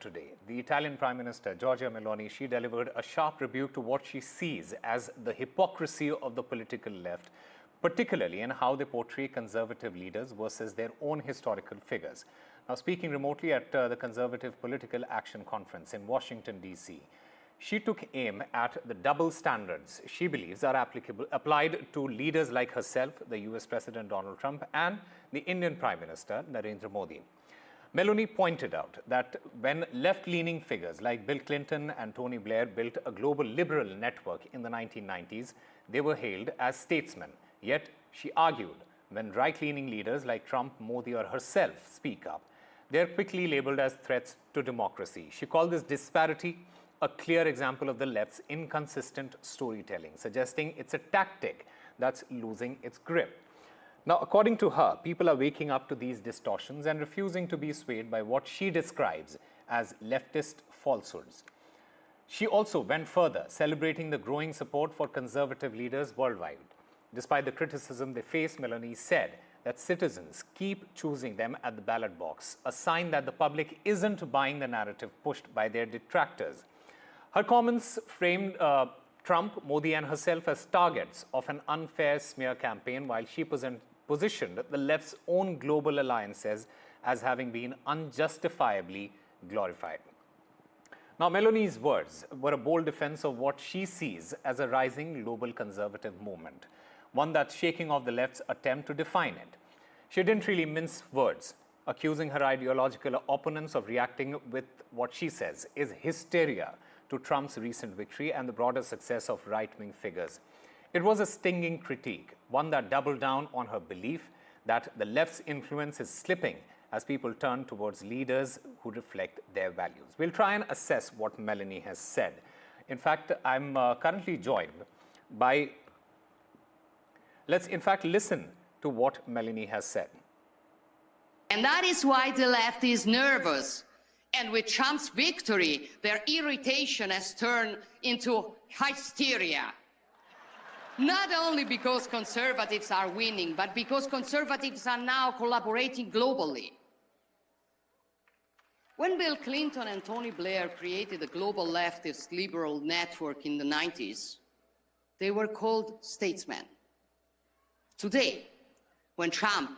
Today, the Italian Prime Minister Giorgia Meloni, she delivered a sharp rebuke to what she sees as the hypocrisy of the political left, particularly in how they portray conservative leaders versus their own historical figures. Now, speaking remotely at the Conservative Political Action Conference in Washington, D.C., she took aim at the double standards she believes are applied to leaders like herself, the US President Donald Trump, and the Indian Prime Minister Narendra Modi. Meloni pointed out that when left-leaning figures like Bill Clinton and Tony Blair built a global liberal network in the 1990s, they were hailed as statesmen. Yet, she argued, when right-leaning leaders like Trump, Modi, or herself speak up, they are quickly labeled as threats to democracy. She called this disparity a clear example of the left's inconsistent storytelling, suggesting it's a tactic that's losing its grip. Now, according to her, people are waking up to these distortions and refusing to be swayed by what she describes as leftist falsehoods. She also went further, celebrating the growing support for conservative leaders worldwide. Despite the criticism they face, Meloni said that citizens keep choosing them at the ballot box, a sign that the public isn't buying the narrative pushed by their detractors. Her comments framed Trump, Modi, and herself as targets of an unfair smear campaign, while she positioned the left's own global alliances as having been unjustifiably glorified. Now, Meloni's words were a bold defense of what she sees as a rising global conservative movement, one that's shaking off the left's attempt to define it. She didn't really mince words, accusing her ideological opponents of reacting with what she says is hysteria to Trump's recent victory and the broader success of right-wing figures. It was a stinging critique, one that doubled down on her belief that the left's influence is slipping as people turn towards leaders who reflect their values. We'll try and assess what Meloni has said. In fact, I'm currently joined by... Let's in fact listen to what Meloni has said. And that is why the left is nervous. And with Trump's victory, their irritation has turned into hysteria. Not only because conservatives are winning, but because conservatives are now collaborating globally. When Bill Clinton and Tony Blair created the global leftist liberal network in the 90s, they were called statesmen. Today, when Trump,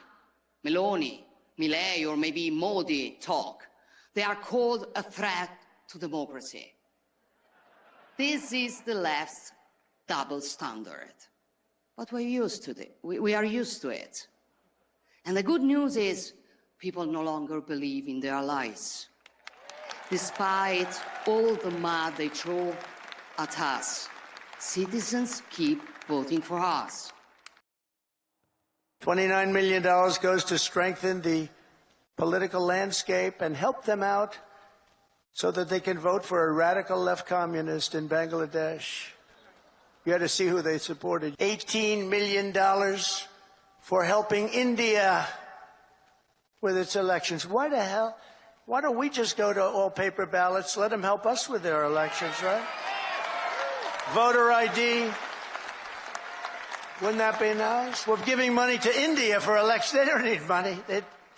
Meloni, Milei, or maybe Modi talk, they are called a threat to democracy. This is the left's double standard. But we're used to it. We are used to it. And the good news is people no longer believe in their lies. Despite all the mud they throw at us, citizens keep voting for us. $29 million goes to strengthen the political landscape and help them out so that they can vote for a radical left communist in Bangladesh. You had to see who they supported. $18 million for helping India with its elections. Why the hell? Why don't we just go to all paper ballots? Let them help us with their elections, right? Voter ID. Wouldn't that be nice? We're giving money to India for elections. They don't need money.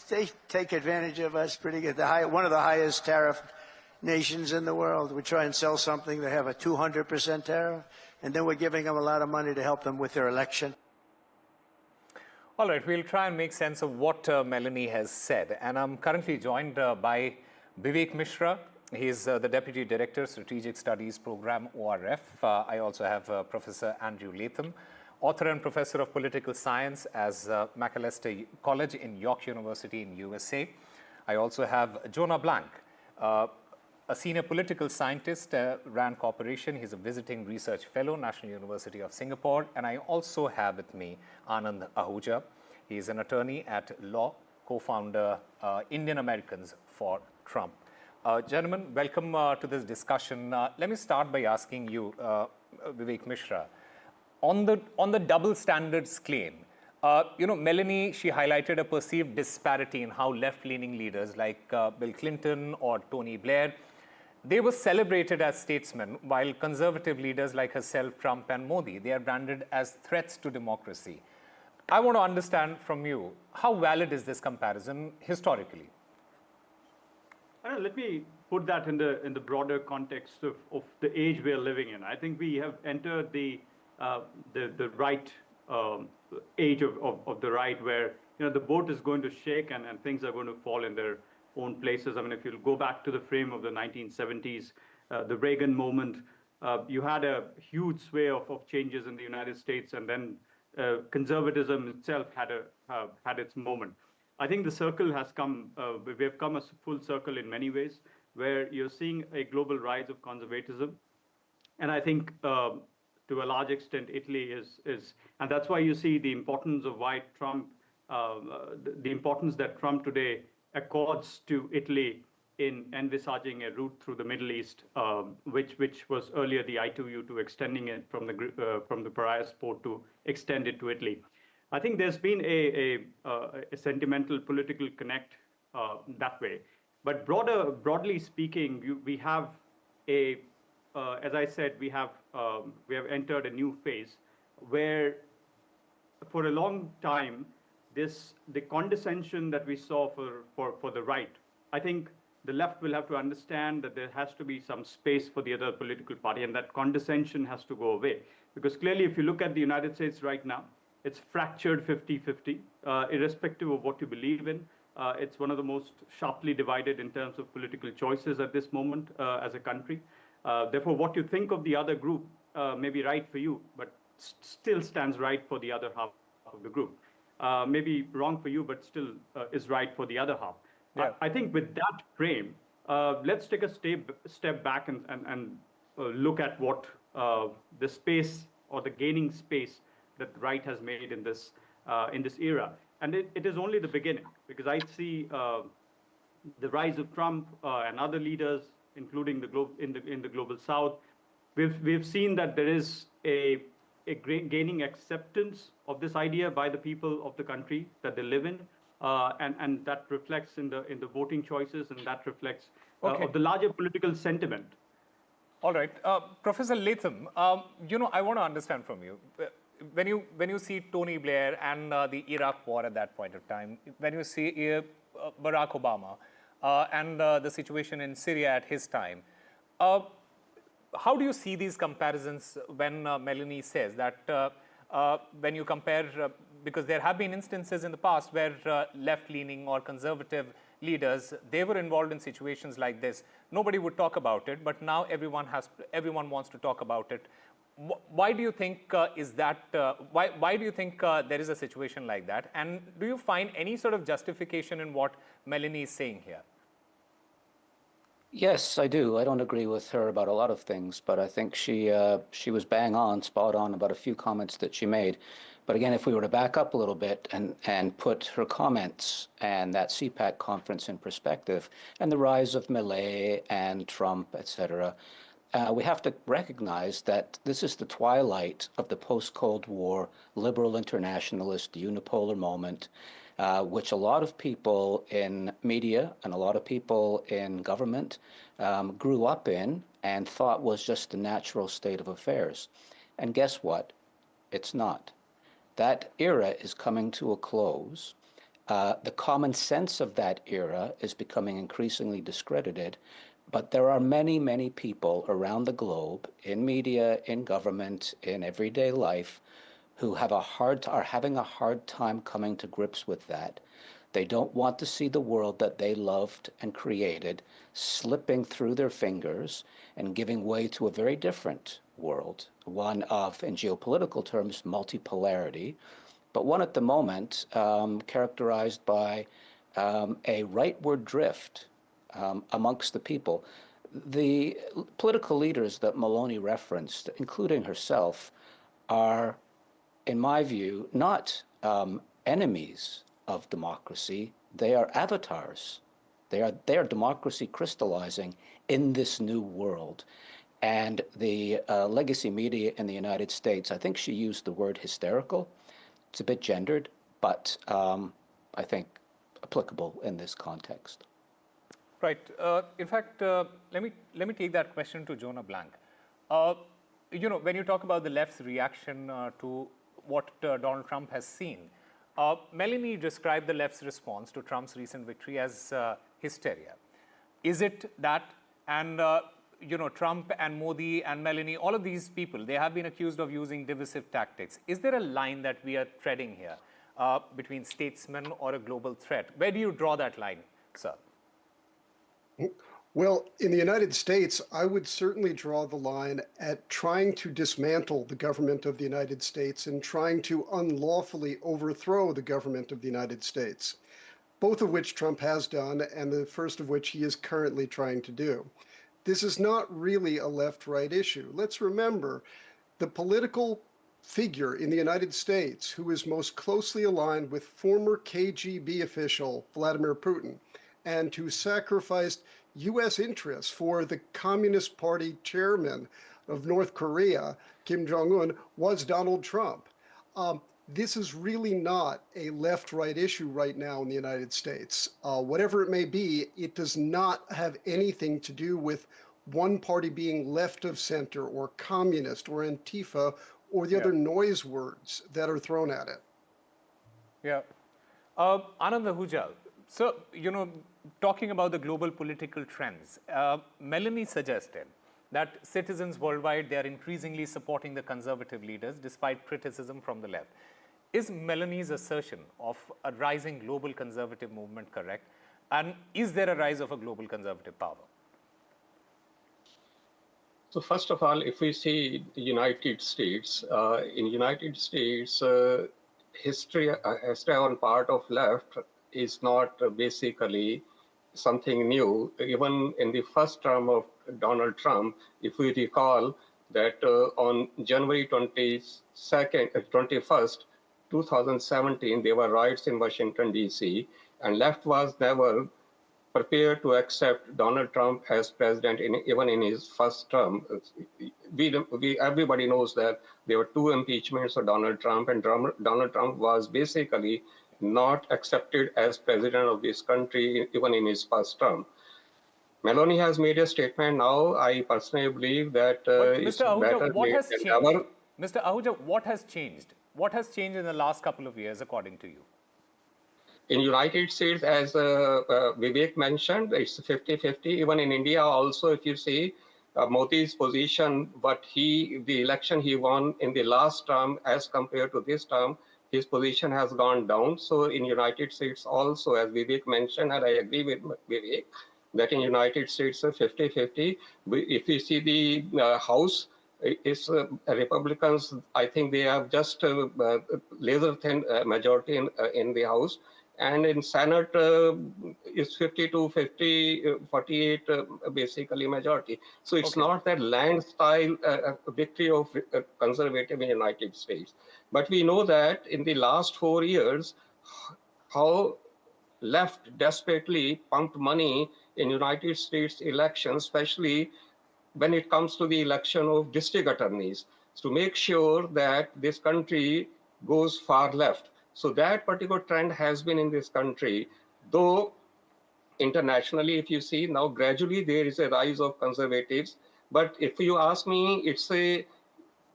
They take advantage of us pretty good. One of the highest tariff nations in the world. We try and sell something, they have a 200% tariff, and then we're giving them a lot of money to help them with their election. All right, we'll try and make sense of what Meloni has said. And I'm currently joined by Vivek Mishra. He's the Deputy Director, Strategic Studies Program, ORF. I also have Professor Andrew Latham, author and professor of political science as Macalester College in York University in USA. I also have Jonah Blank, a senior political scientist, RAND Corporation. He's a visiting research fellow, National University of Singapore. And I also have with me Anand Ahuja. He's an attorney at law, co-founder Indian Americans for Trump. Gentlemen, welcome to this discussion. Let me start by asking you, Vivek Mishra, on the double standards claim, Meloni, she highlighted a perceived disparity in how left-leaning leaders like Bill Clinton or Tony Blair, they were celebrated as statesmen, while conservative leaders like herself, Trump and Modi, they are branded as threats to democracy. I want to understand from you, how valid is this comparison historically? Let me put that in the broader context of the age we are living in. I think we have entered the right age of the right, where the boat is going to shake and things are going to fall in their own places. I mean, if you go back to the frame of the 1970s, the Reagan moment, you had a huge sway of changes in the United States, and then conservatism itself had its moment. I think the circle has come, we have come a full circle in many ways, where you're seeing a global rise of conservatism. And I think to a large extent, Italy is, and that's why you see the importance of why Trump, the importance that Trump today accords to Italy in envisaging a route through the Middle East, which was earlier the I-2U, to extending it from the Piraeus port to extend it to Italy. I think there's been a sentimental political connect that way. But broadly speaking, we have as I said, we have entered a new phase where, for a long time, the condescension that we saw for the right, I think the left will have to understand that there has to be some space for the other political party, and that condescension has to go away. Because clearly, if you look at the United States right now, it's fractured 50-50, irrespective of what you believe in. It's one of the most sharply divided in terms of political choices at this moment as a country. Therefore, what you think of the other group may be right for you, but still stands right for the other half of the group. May be wrong for you, but still is right for the other half. Yeah. I think with that frame, let's take a step back and look at what the space or the gaining space that the right has made in this era. And it is only the beginning, because I see the rise of Trump and other leaders, including in the global South. We've seen that there is a gaining acceptance of this idea by the people of the country that they live in, and that reflects in the voting choices, and that reflects of the larger political sentiment. All right, Professor Latham, I want to understand from you. When you see Tony Blair and the Iraq war at that point of time, when you see Barack Obama and the situation in Syria at his time, how do you see these comparisons when Meloni says that when you compare, because there have been instances in the past where left-leaning or conservative leaders, they were involved in situations like this. Nobody would talk about it, but now everyone wants to talk about it. Why do you think why do you think there is a situation like that? And do you find any sort of justification in what Meloni is saying here? Yes, I do. I don't agree with her about a lot of things, but I think she was spot on about a few comments that she made. But again, if we were to back up a little bit and put her comments and that CPAC conference in perspective, and the rise of Milei and Trump, etc., we have to recognize that this is the twilight of the post-Cold War liberal internationalist unipolar moment, which a lot of people in media and a lot of people in government grew up in and thought was just the natural state of affairs. And guess what? It's not. That era is coming to a close. The common sense of that era is becoming increasingly discredited. But there are many, many people around the globe, in media, in government, in everyday life, who are having a hard time coming to grips with that. They don't want to see the world that they loved and created slipping through their fingers and giving way to a very different world, one of, in geopolitical terms, multipolarity, but one at the moment characterized by a rightward drift amongst the people. The political leaders that Meloni referenced, including herself, are, in my view, not enemies of democracy. They are avatars. They are democracy crystallizing in this new world. And the legacy media in the United States, I think she used the word hysterical. It's a bit gendered, but I think applicable in this context. Right. In fact, let me take that question to Jonah Blank. When you talk about the left's reaction to what Donald Trump has seen, Meloni described the left's response to Trump's recent victory as hysteria. Is it that, and Trump and Modi and Meloni, all of these people, they have been accused of using divisive tactics. Is there a line that we are treading here between statesmen or a global threat? Where do you draw that line, sir? Well, in the United States, I would certainly draw the line at trying to dismantle the government of the United States and trying to unlawfully overthrow the government of the United States, both of which Trump has done, and the first of which he is currently trying to do. This is not really a left-right issue. Let's remember, the political figure in the United States who is most closely aligned with former KGB official Vladimir Putin and who sacrificed U.S. interests for the Communist Party chairman of North Korea, Kim Jong-un, was Donald Trump. This is really not a left-right issue right now in the United States. Whatever it may be, it does not have anything to do with one party being left of center or communist or Antifa or the other noise words that are thrown at it. Yeah. Anand Ahuja, so, talking about the global political trends, Meloni suggested that citizens worldwide, they are increasingly supporting the conservative leaders despite criticism from the left. Is Meloni's assertion of a rising global conservative movement correct? And is there a rise of a global conservative power? So first of all, if we see the United States, in United States, history on part of left is not basically something new. Even in the first term of Donald Trump, if we recall that on January 21st, 2017, there were riots in Washington, D.C., and left was never prepared to accept Donald Trump as president, even in his first term. Everybody knows that there were 2 impeachments of Donald Trump, and Donald Trump was basically not accepted as president of this country, even in his first term. Meloni has made a statement now. I personally believe that it's Mr. Ahuja, better what late has than changed? never. Mr. Ahuja, what has changed? What has changed in the last couple of years, according to you? In United States, as Vivek mentioned, it's 50-50. Even in India also, if you see Modi's position, the election he won in the last term as compared to this term, his position has gone down. So in United States also, as Vivek mentioned, and I agree with Vivek, that in United States, 50-50. If you see the House, it's Republicans, I think they have just laser thin majority in the House. And in Senate, it's 52-50, 48 basically majority. So it's not that land-style victory of conservative in the United States. But we know that in the last 4 years, how left desperately pumped money in United States elections, especially when it comes to the election of district attorneys, to make sure that this country goes far left. So that particular trend has been in this country, though internationally, if you see now gradually there is a rise of conservatives. But if you ask me, it's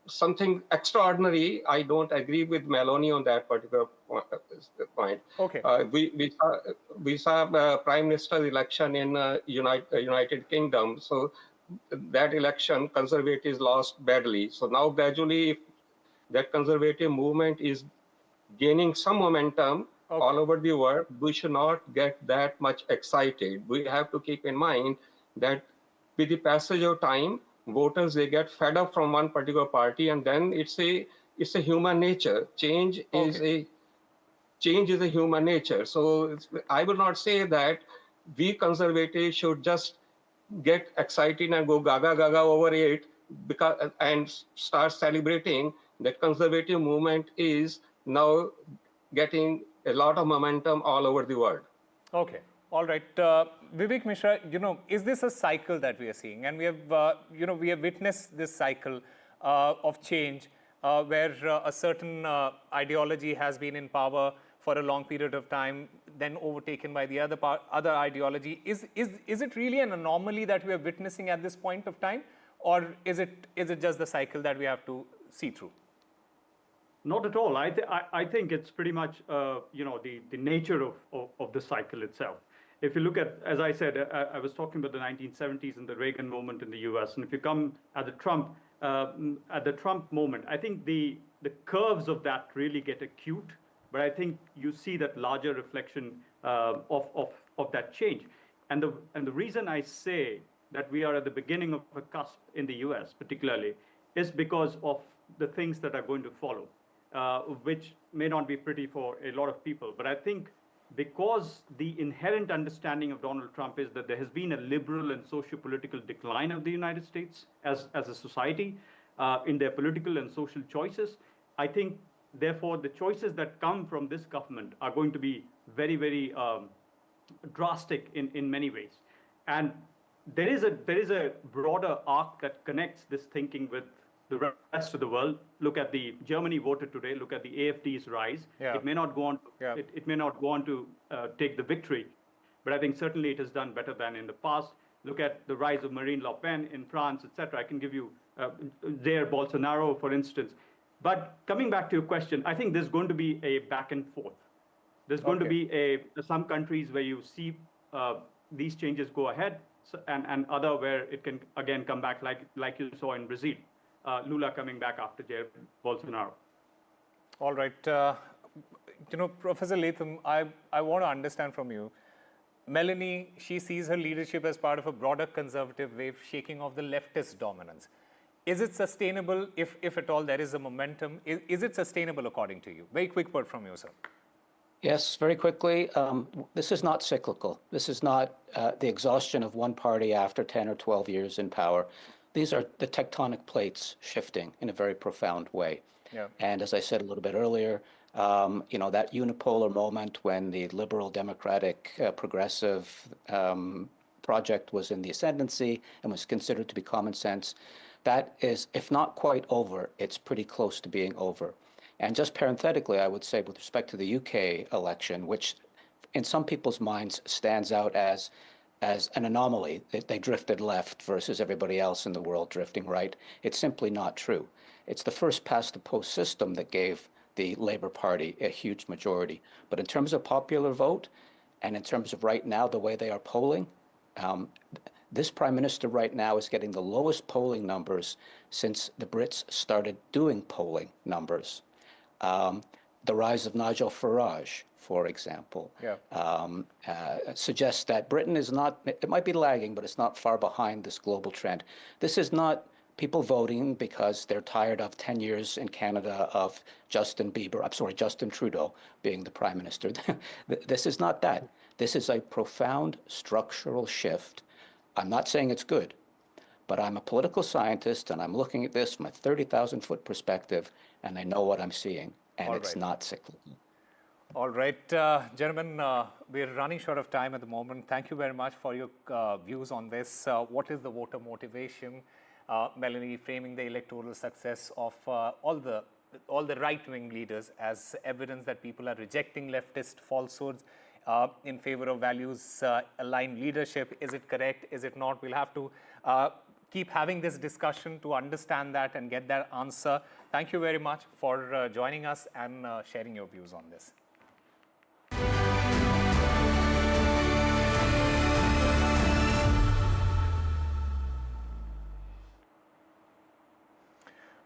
something extraordinary. I don't agree with Meloni on that particular point. Okay. We saw Prime Minister election in United Kingdom. So that election, conservatives lost badly. So now gradually, that conservative movement is gaining some momentum all over the world. We should not get that much excited. We have to keep in mind that with the passage of time, voters, they get fed up from one particular party, and then it's a human nature. Change is a human nature. So I will not say that we conservatives should just get excited and go gaga gaga over it and start celebrating that conservative movement is now getting a lot of momentum all over the world. Okay. All right. Vivek Mishra, is this a cycle that we are seeing? And we have, we have witnessed this cycle of change where a certain ideology has been in power for a long period of time, then overtaken by the other ideology. Is it really an anomaly that we are witnessing at this point of time? Or is it just the cycle that we have to see through? Not at all. I think it's pretty much the nature of the cycle itself. if you look at, as I said, I was talking about the 1970s and the Reagan moment in the US. And if you come at the Trump moment, I think the curves of that really get acute. But I think you see that larger reflection of that change. And the reason I say that we are at the beginning of a cusp in the US particularly is because of the things that are going to follow, which may not be pretty for a lot of people. But I think because the inherent understanding of Donald Trump is that there has been a liberal and socio-political decline of the United States as a society in their political and social choices, I think, therefore, the choices that come from this government are going to be very, very drastic in many ways. And there is a broader arc that connects this thinking with the rest of the world. Look at Germany voted today. Look at the AfD's rise. Yeah. It may not go on. Yeah. It may not go on to take the victory, but I think certainly it has done better than in the past. Look at the rise of Marine Le Pen in France, etc. I can give you Jair Bolsonaro, for instance. But coming back to your question, I think there's going to be a back and forth. There's going to be some countries where you see these changes go ahead, and other where it can again come back, like you saw in Brazil. Lula coming back after Jair Bolsonaro. All right. Professor Latham, I want to understand from you. Meloni, she sees her leadership as part of a broader conservative wave shaking off the leftist dominance. Is it sustainable, if at all there is a momentum? Is it sustainable according to you? Very quick word from you, sir. Yes, very quickly. This is not cyclical. This is not the exhaustion of one party after 10 or 12 years in power. These are the tectonic plates shifting in a very profound way. Yeah. And as I said a little bit earlier, that unipolar moment when the liberal, democratic, progressive project was in the ascendancy and was considered to be common sense, that is, if not quite over, it's pretty close to being over. And just parenthetically, I would say with respect to the UK election, which in some people's minds stands out as an anomaly, they drifted left versus everybody else in the world drifting right. It's simply not true. It's the first past the post system that gave the Labour Party a huge majority. But in terms of popular vote, and in terms of right now, the way they are polling, this Prime Minister right now is getting the lowest polling numbers since the Brits started doing polling numbers. The rise of Nigel Farage, for example, suggests that Britain is not, it might be lagging, but it's not far behind this global trend. This is not people voting because they're tired of 10 years in Canada of Justin Trudeau being the Prime Minister. This is not that. This is a profound structural shift. I'm not saying it's good, but I'm a political scientist and I'm looking at this from a 30,000-foot perspective, and I know what I'm seeing, and it's not cyclical. All right, gentlemen, we're running short of time at the moment. Thank you very much for your views on this. What is the voter motivation? Meloni framing the electoral success of all the right-wing leaders as evidence that people are rejecting leftist falsehoods in favor of values-aligned leadership. Is it correct? Is it not? We'll have to keep having this discussion to understand that and get that answer. Thank you very much for joining us and sharing your views on this.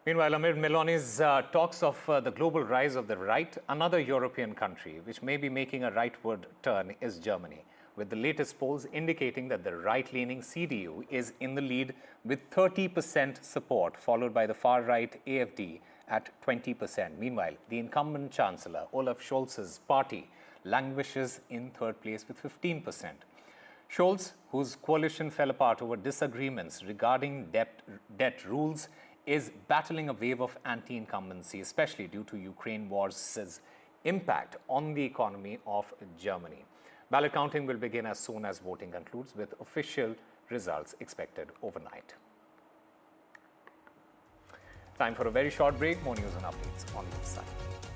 Meanwhile, amid Meloni's talks of the global rise of the right, another European country which may be making a rightward turn is Germany, with the latest polls indicating that the right-leaning CDU is in the lead with 30% support, followed by the far-right AfD at 20%. Meanwhile, the incumbent Chancellor, Olaf Scholz's party, languishes in third place with 15%. Scholz, whose coalition fell apart over disagreements regarding debt rules, is battling a wave of anti-incumbency, especially due to Ukraine war's impact on the economy of Germany. Ballot counting will begin as soon as voting concludes, with official results expected overnight. Time for a very short break. More news and updates on this side.